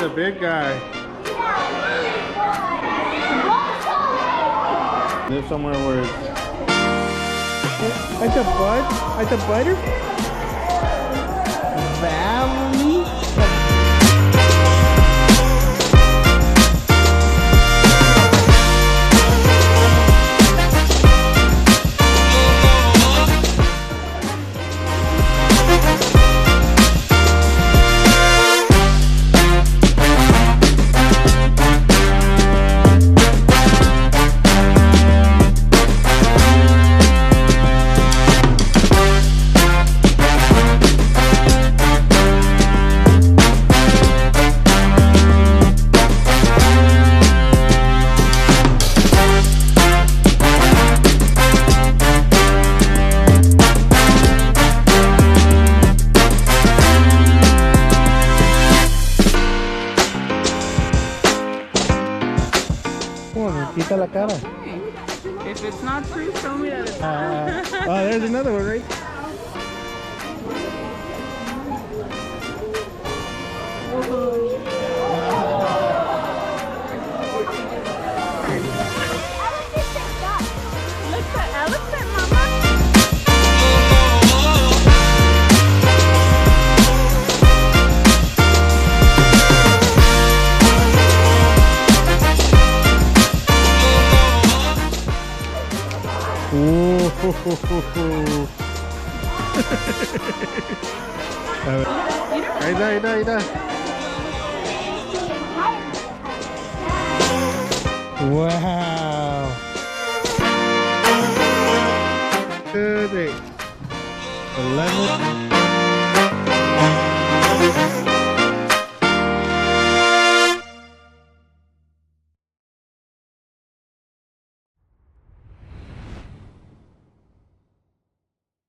the big guy. Live somewhere where it's... Like the bud? Like the butter? Valley? Quita la cara. If it's not true, show me that it's Oh, there's another one, right? Look the elephant, mama. Ahí está, ahí está, ahí está. Wow. Good. 11.